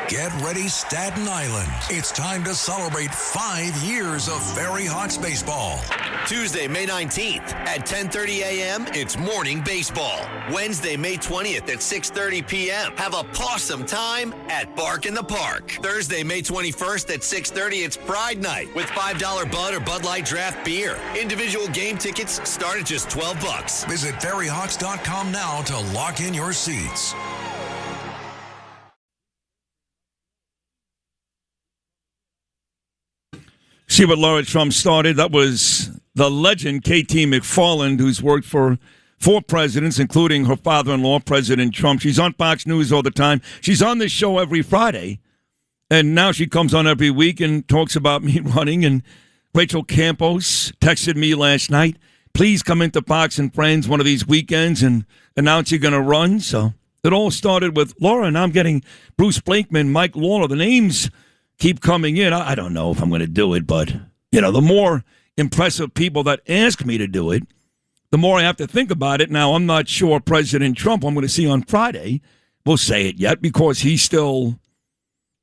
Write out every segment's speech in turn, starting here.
Get ready, Staten Island. It's time to celebrate 5 years of Ferry Hawks baseball. Tuesday, May 19th at 10:30 a.m., it's morning baseball. Wednesday, May 20th at 6:30 p.m., have a pawsome time at Bark in the Park. Thursday, May 21st at 6:30, it's Pride Night with $5 Bud or Bud Light draft beer. Individual game tickets start at just $12. Visit ferryhawks.com now to lock in your seats. See what Lara Trump started? That was the legend, K.T. McFarland, who's worked for 4 presidents, including her father-in-law, President Trump. She's on Fox News all the time. She's on this show every Friday. And now she comes on every week and talks about me running. And Rachel Campos texted me last night, please come into Fox and Friends one of these weekends and announce you're going to run. So it all started with Lara. Now I'm getting Bruce Blakeman, Mike Lawler. The names keep coming in. I don't know if I'm going to do it, but, you know, the more impressive people that ask me to do it, the more I have to think about it. Now, I'm not sure President Trump, I'm going to see on Friday, will say it yet because he's still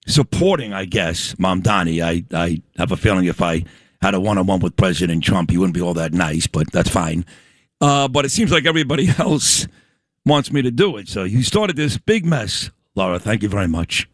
supporting, I guess, Mamdani. I have a feeling if I had a one-on-one with President Trump, he wouldn't be all that nice, but that's fine. But it seems like everybody else wants me to do it. So you started this big mess. Lara, thank you very much.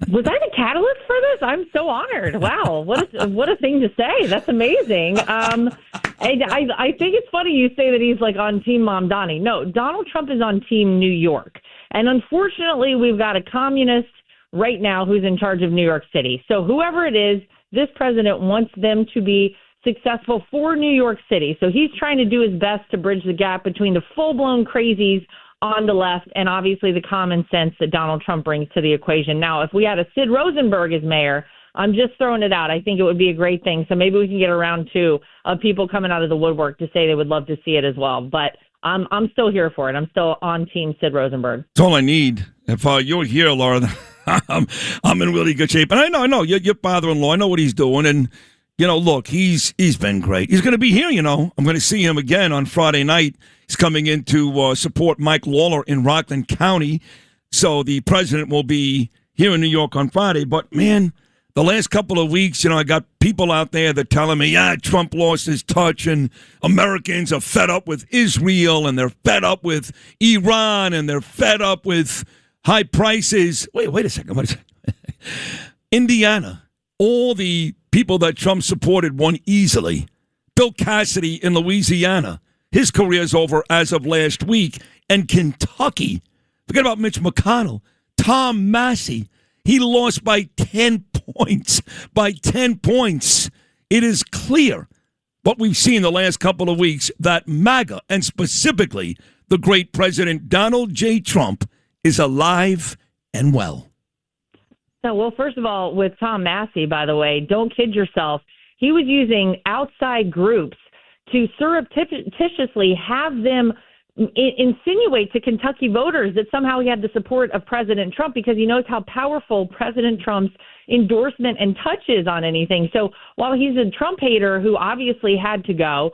Was I the catalyst for this? I'm so honored. Wow, what a thing to say. That's amazing. I think it's funny you say that he's like on Team Mamdani. No, Donald Trump is on Team New York. And unfortunately, we've got a communist right now who's in charge of New York City. So whoever it is, this president wants them to be successful for New York City. So he's trying to do his best to bridge the gap between the full-blown crazies on the left and obviously the common sense that Donald Trump brings to the equation. Now, if we had a Sid Rosenberg as mayor, I'm just throwing it out. I think it would be a great thing. So maybe we can get around 2 of people coming out of the woodwork to say they would love to see it as well. But I'm still here for it. I'm still on Team Sid Rosenberg. That's all I need. If you're here, Laura, I'm in really good shape. And I know your father-in-law. I know what he's doing. And, you know, look, he's been great. He's going to be here, you know. I'm going to see him again on Friday night. He's coming in to support Mike Lawler in Rockland County. So the president will be here in New York on Friday. But, man, the last couple of weeks, you know, I got people out there that telling me, Trump lost his touch and Americans are fed up with Israel and they're fed up with Iran and they're fed up with high prices. Wait a second. Indiana, all the people that Trump supported won easily. Bill Cassidy in Louisiana, his career's over as of last week. And Kentucky, forget about Mitch McConnell, Tom Massey, he lost by 10 points. By 10 points. It is clear what we've seen the last couple of weeks that MAGA, and specifically the great President Donald J. Trump, is alive and well. So, well, first of all, with Tom Massey, by the way, don't kid yourself. He was using outside groups to surreptitiously have them insinuate to Kentucky voters that somehow he had the support of President Trump because he knows how powerful President Trump's endorsement and touch is on anything. So while he's a Trump hater who obviously had to go,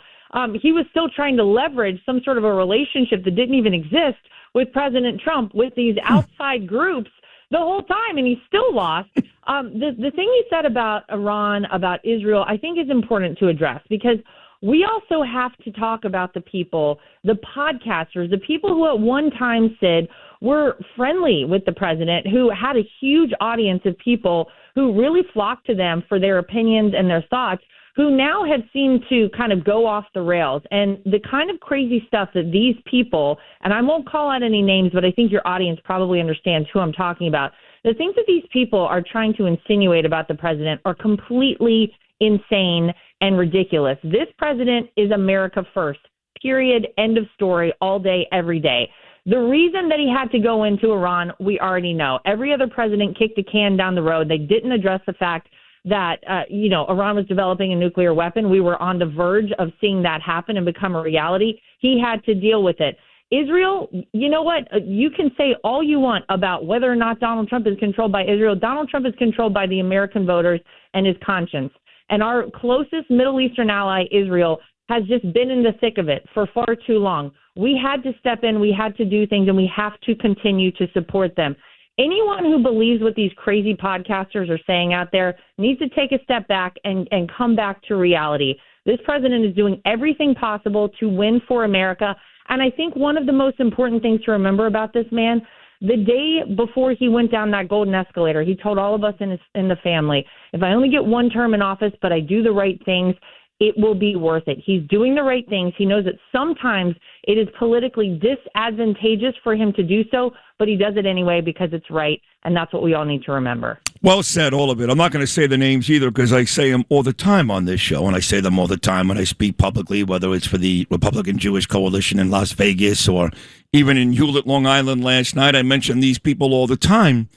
he was still trying to leverage some sort of a relationship that didn't even exist with President Trump with these outside groups the whole time, and he still lost. The thing he said about Iran, about Israel, I think is important to address because we also have to talk about the people, the podcasters, the people who at one time said were friendly with the president, who had a huge audience of people who really flocked to them for their opinions and their thoughts, who now have seemed to kind of go off the rails. And the kind of crazy stuff that these people, and I won't call out any names, but I think your audience probably understands who I'm talking about. The things that these people are trying to insinuate about the president are completely insane and ridiculous. This president is America first, period, end of story, all day, every day. The reason that he had to go into Iran, we already know. Every other president kicked a can down the road. They didn't address the fact that, Iran was developing a nuclear weapon. We were on the verge of seeing that happen and become a reality. He had to deal with it. Israel, you know what? You can say all you want about whether or not Donald Trump is controlled by Israel. Donald Trump is controlled by the American voters and his conscience. And our closest Middle Eastern ally, Israel, has just been in the thick of it for far too long. We had to step in, we had to do things, and we have to continue to support them. anyone who believes what these crazy podcasters are saying out there needs to take a step back and come back to reality. This president is doing everything possible to win for America. And I think one of the most important things to remember about this man, the day before he went down that golden escalator, he told all of us in the family, if I only get one term in office, but I do the right things, it will be worth it. He's doing the right things. He knows that sometimes it is politically disadvantageous for him to do so, but he does it anyway because it's right, and that's what we all need to remember. Well said, all of it. I'm not going to say the names either because I say them all the time on this show, and I say them all the time when I speak publicly, whether it's for the Republican Jewish Coalition in Las Vegas or even in Hewlett, Long Island last night. I mention these people all the time,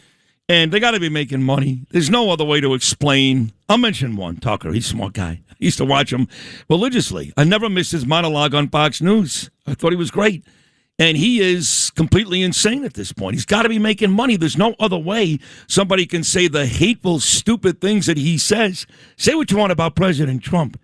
and they got to be making money. There's no other way to explain. I'll mention one, Tucker. He's a smart guy. I used to watch him religiously. I never missed his monologue on Fox News. I thought he was great. And he is completely insane at this point. He's got to be making money. There's no other way somebody can say the hateful, stupid things that he says. Say what you want about President Trump.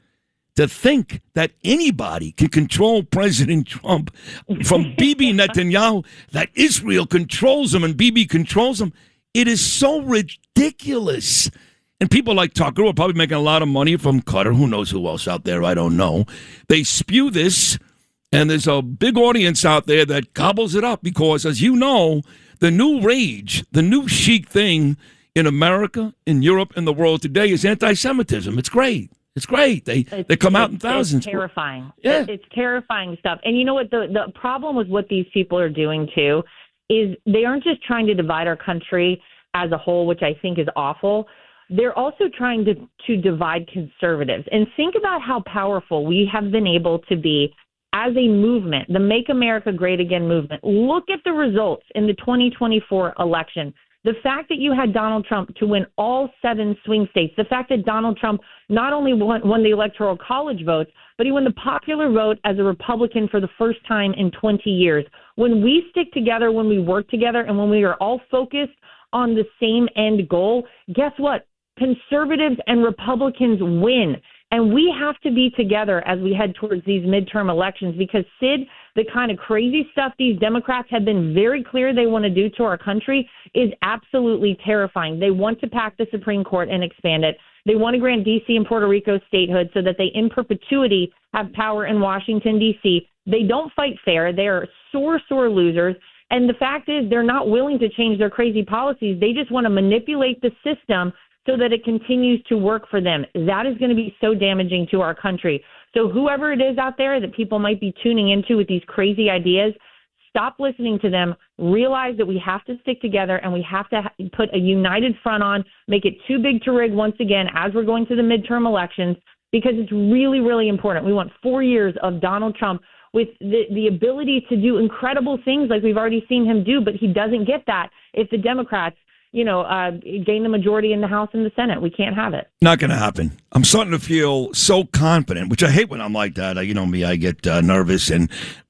To think that anybody can control President Trump from Bibi Netanyahu, that Israel controls him and Bibi controls him, it is so ridiculous. And people like Tucker are probably making a lot of money from Qatar. Who knows who else out there? I don't know. They spew this, and there's a big audience out there that gobbles it up because, as you know, the new rage, the new chic thing in America, in Europe, in the world today is anti-Semitism. It's great. It's great. They come out in thousands. It's terrifying. Yeah. It's terrifying stuff. And you know what? The problem with what these people are doing, too, is they aren't just trying to divide our country as a whole, which I think is awful. They're also trying to divide conservatives. And think about how powerful we have been able to be as a movement, the Make America Great Again movement. Look at the results in the 2024 election. The fact that you had Donald Trump to win all 7 swing states, the fact that Donald Trump not only won the Electoral College votes, but he won the popular vote as a Republican for the first time in 20 years. When we stick together, when we work together, and when we are all focused on the same end goal, guess what? Conservatives and Republicans win. And we have to be together as we head towards these midterm elections because, Sid, the kind of crazy stuff these Democrats have been very clear they want to do to our country is absolutely terrifying. They want to pack the Supreme Court and expand it. They want to grant D.C. and Puerto Rico statehood so that they in perpetuity have power in Washington, D.C. They don't fight fair. They are sore losers. And the fact is they're not willing to change their crazy policies. They just want to manipulate the system so that it continues to work for them. That is going to be so damaging to our country. So whoever it is out there that people might be tuning into with these crazy ideas, stop listening to them. Realize that we have to stick together and we have to put a united front on, make it too big to rig once again as we're going to the midterm elections, because it's really, really important. We want 4 years of Donald Trump with the ability to do incredible things like we've already seen him do, but he doesn't get that if the Democrats gain the majority in the House and the Senate. We can't have it. Not going to happen. I'm starting to feel so confident, which I hate when I'm like that. You know me, I get nervous,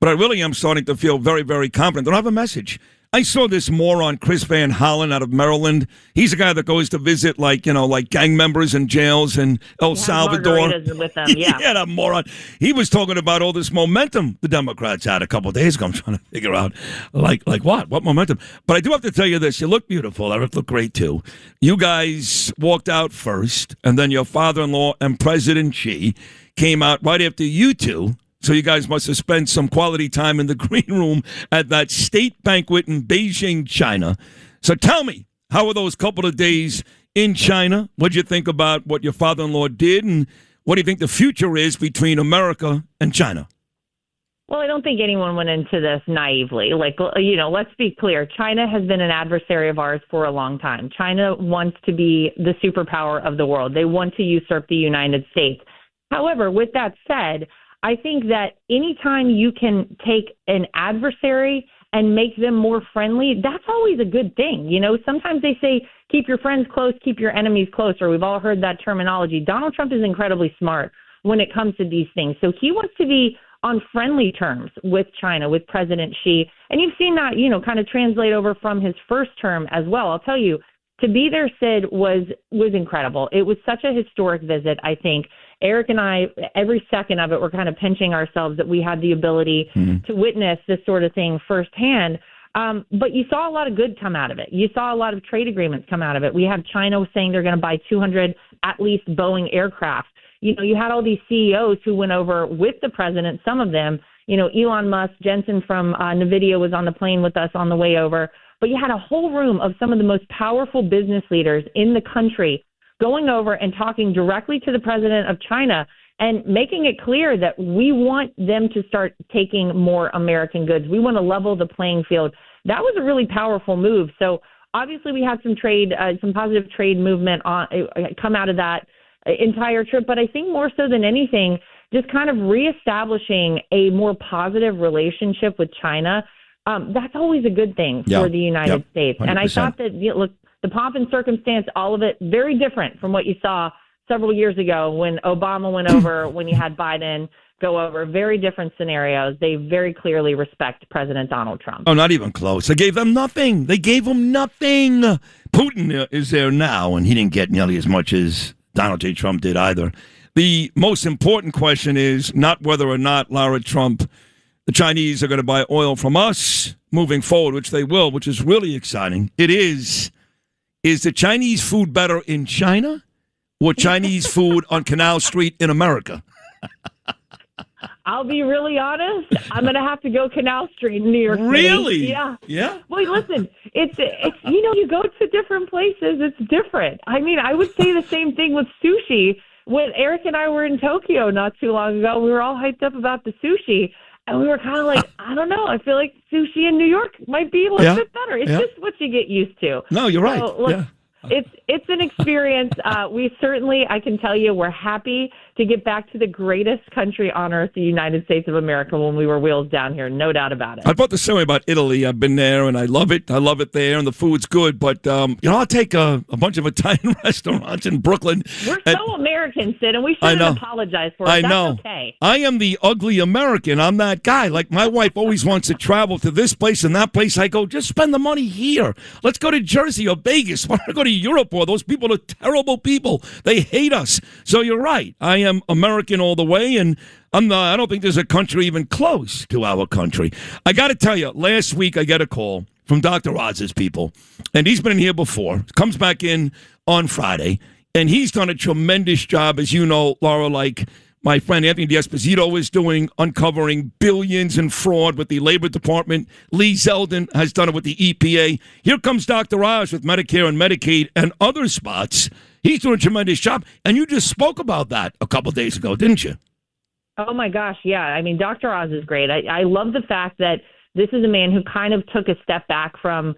but I really am starting to feel very, very confident. I don't have a message. I saw this moron, Chris Van Hollen out of Maryland. He's a guy that goes to visit, like gang members in jails in El Salvador. Margaritas with them, yeah. Yeah, that moron. He was talking about all this momentum the Democrats had a couple of days ago. I'm trying to figure out, like what? What momentum? But I do have to tell you this. You look beautiful. Eric looked great, too. You guys walked out first, and then your father-in-law and President Xi came out right after you two. So you guys must have spent some quality time in the green room at that state banquet in Beijing, China. So tell me, how were those couple of days in China? What did you think about what your father-in-law did? And what do you think the future is between America and China? Well, I don't think anyone went into this naively. Let's be clear. China has been an adversary of ours for a long time. China wants to be the superpower of the world. They want to usurp the United States. However, with that said, I think that anytime you can take an adversary and make them more friendly, that's always a good thing. You know, sometimes they say, keep your friends close, keep your enemies closer. We've all heard that terminology. Donald Trump is incredibly smart when it comes to these things. So he wants to be on friendly terms with China, with President Xi. And you've seen that, kind of translate over from his first term as well. I'll tell you, to be there, Sid, was incredible. It was such a historic visit, I think. Eric and I, every second of it, we're kind of pinching ourselves that we had the ability to witness this sort of thing firsthand. But you saw a lot of good come out of it. You saw a lot of trade agreements come out of it. We have China saying they're going to buy 200 at least Boeing aircraft. You had all these CEOs who went over with the president, some of them, Elon Musk, Jensen from NVIDIA was on the plane with us on the way over. But you had a whole room of some of the most powerful business leaders in the country going over and talking directly to the president of China and making it clear that we want them to start taking more American goods. We want to level the playing field. That was a really powerful move. So obviously we had some positive trade movement come out of that entire trip. But I think more so than anything, just kind of reestablishing a more positive relationship with China. That's always a good thing for the United States. 100%. And I thought that, look, the pomp and circumstance, all of it, very different from what you saw several years ago when Obama went over, when you had Biden go over. Very different scenarios. They very clearly respect President Donald Trump. Oh, not even close. They gave them nothing. Putin is there now, and he didn't get nearly as much as Donald J. Trump did either. The most important question is not whether or not, Lara, the Chinese are going to buy oil from us moving forward, which they will, which is really exciting. It is the Chinese food better in China or Chinese food on Canal Street in America? I'll be really honest. I'm going to have to go Canal Street in New York City. Really? Yeah. Yeah? Well, listen, it's you go to different places, it's different. I mean, I would say the same thing with sushi. When Eric and I were in Tokyo not too long ago, we were all hyped up about the sushi. And we were kind of like, I don't know. I feel like sushi in New York might be a little bit better. It's just what you get used to. No, you're right. So, look, it's an experience. We certainly, I can tell you, we're happy to get back to the greatest country on earth, the United States of America, when we were wheels down here. No doubt about it. I felt the same way about Italy. I've been there, and I love it. I love it there, and the food's good. But, I'll take a bunch of Italian restaurants in Brooklyn. We're so American, Sid, and we shouldn't apologize for it. I know. That's okay. I am the ugly American. I'm that guy. Like, my wife always wants to travel to this place and that place. I go, just spend the money here. Let's go to Jersey or Vegas. Why don't I go to Europe? Or those people are terrible people. They hate us. So you're right. I am American all the way, and I don't think there's a country even close to our country. I got to tell you, last week I got a call from Dr. Oz's people, and he's been in here before, comes back in on Friday, and he's done a tremendous job, as you know, Laura, like my friend Anthony D'Esposito is doing, uncovering billions in fraud with the Labor Department. Lee Zeldin has done it with the EPA. Here comes Dr. Oz with Medicare and Medicaid and other spots. He's doing a tremendous job. And you just spoke about that a couple days ago, didn't you? Oh, my gosh, yeah. I mean, Dr. Oz is great. I love the fact that this is a man who kind of took a step back from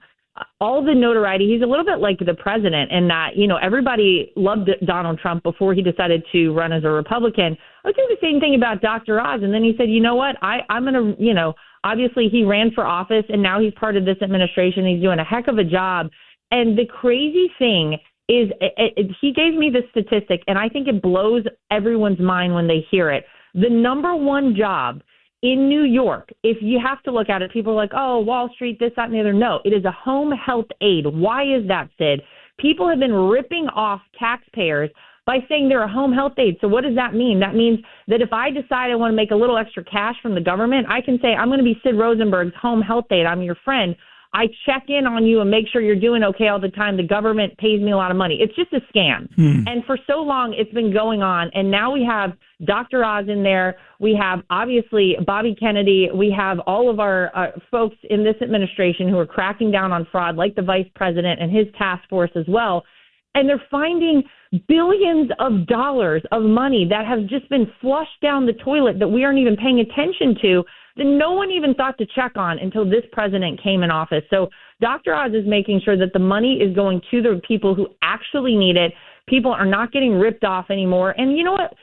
all the notoriety. He's a little bit like the president in that, everybody loved Donald Trump before he decided to run as a Republican. I would say the same thing about Dr. Oz. And then he said, you know what, I'm going to, obviously he ran for office and now he's part of this administration. He's doing a heck of a job. And the crazy thing is he gave me this statistic, and I think it blows everyone's mind when they hear it. The number one job in New York, if you have to look at it, people are like, oh, Wall Street, this, that, and the other. No, it is a home health aide. Why is that, Sid? People have been ripping off taxpayers by saying they're a home health aide. So what does that mean? That means that if I decide I want to make a little extra cash from the government, I can say, I'm going to be Sid Rosenberg's home health aide. I'm your friend. I check in on you and make sure you're doing okay all the time. The government pays me a lot of money. It's just a scam. And for so long, it's been going on. And now we have Dr. Oz in there. We have, obviously, Bobby Kennedy. We have all of our folks in this administration who are cracking down on fraud, like the vice president and his task force as well. And they're finding billions of dollars of money that have just been flushed down the toilet that we aren't even paying attention to, that no one even thought to check on until this president came in office. So Dr. Oz is making sure that the money is going to the people who actually need it. People are not getting ripped off anymore. And you know what?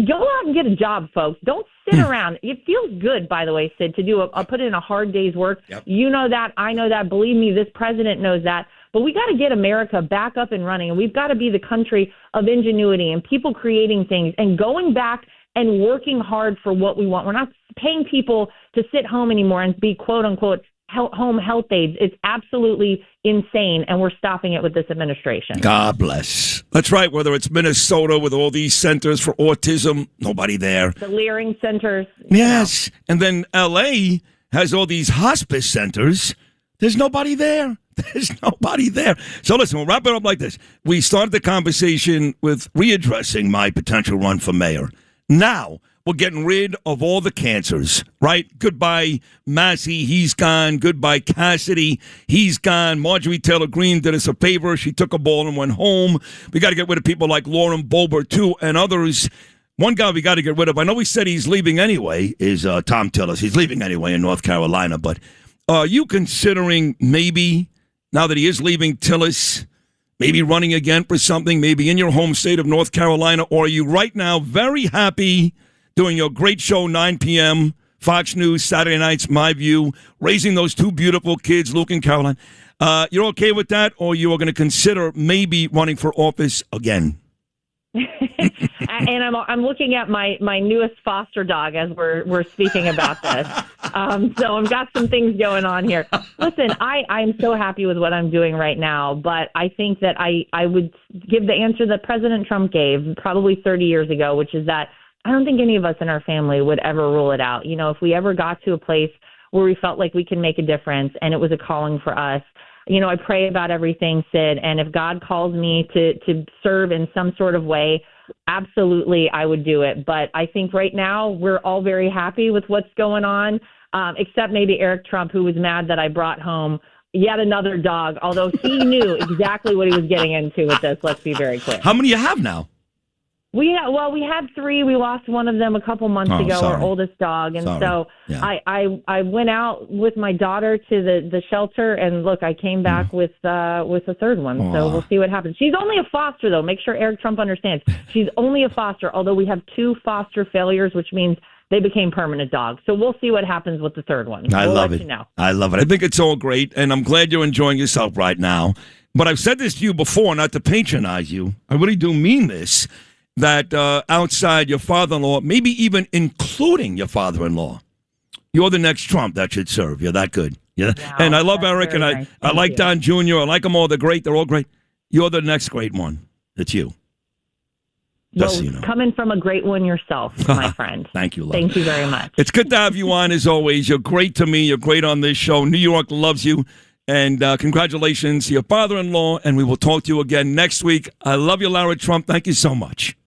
Go out and get a job, folks. Don't sit around. It feels good, by the way, Sid, to do put in a hard day's work. Yep. You know that. I know that. Believe me, this president knows that. But we got to get America back up and running, and we've got to be the country of ingenuity and people creating things and going back and working hard for what we want. We're not paying people to sit home anymore and be, quote unquote, home health aides. It's absolutely insane, and we're stopping it with this administration. God bless. That's right. Whether it's Minnesota with all these centers for autism, nobody there. The Leering centers. Yes. And then L.A. has all these hospice centers. There's nobody there. There's nobody there. So listen, we'll wrap it up like this. We started the conversation with readdressing my potential run for mayor. Now we're getting rid of all the cancers, right? Goodbye, Massey. He's gone. Goodbye, Cassidy. He's gone. Marjorie Taylor Greene did us a favor. She took a ball and went home. We got to get rid of people like Lauren Boebert, too, and others. One guy we got to get rid of, I know he said he's leaving anyway, is Tom Tillis. He's leaving anyway in North Carolina. But are you considering maybe, now that he is leaving Tillis, maybe running again for something, maybe in your home state of North Carolina? Or are you right now very happy doing your great show, 9 p.m., Fox News, Saturday nights, My View, raising those two beautiful kids, Luke and Caroline? You're okay with that, or you are going to consider maybe running for office again? And I'm looking at my newest foster dog as we're speaking about this. So I've got some things going on here. Listen, I'm so happy with what I'm doing right now, but I think that I would give the answer that President Trump gave probably 30 years ago, which is that I don't think any of us in our family would ever rule it out. You know, if we ever got to a place where we felt like we can make a difference and it was a calling for us, you know, I pray about everything, Sid, and if God calls me to serve in some sort of way, absolutely I would do it. But I think right now we're all very happy with what's going on, except maybe Eric Trump, who was mad that I brought home yet another dog, although he knew exactly what he was getting into with this. Let's be very clear. How many do you have now? We had 3. We lost one of them a couple months ago, sorry. Our oldest dog. And Sorry. Yeah. I went out with my daughter to the shelter, and look, I came back with a third one. So we'll see what happens. She's only a foster, though. Make sure Eric Trump understands. She's only a foster, although we have 2 foster failures, which means they became permanent dogs. So we'll see what happens with the third one. I love it. You know. I love it. I think it's all great, and I'm glad you're enjoying yourself right now. But I've said this to you before, not to patronize you. I really do mean this. That outside your father-in-law, maybe even including your father-in-law, you're the next Trump that should serve. You're that good. Yeah. Wow, and I love Eric, and nice. I like Don Jr. I like them all. They're great. They're all great. You're the next great one. It's you. Just well, so you know. Coming from a great one yourself, my friend. Thank you, love. Thank you very much. It's good to have you on, as always. You're great to me. You're great on this show. New York loves you. And congratulations to your father-in-law, and we will talk to you again next week. I love you, Lara Trump. Thank you so much.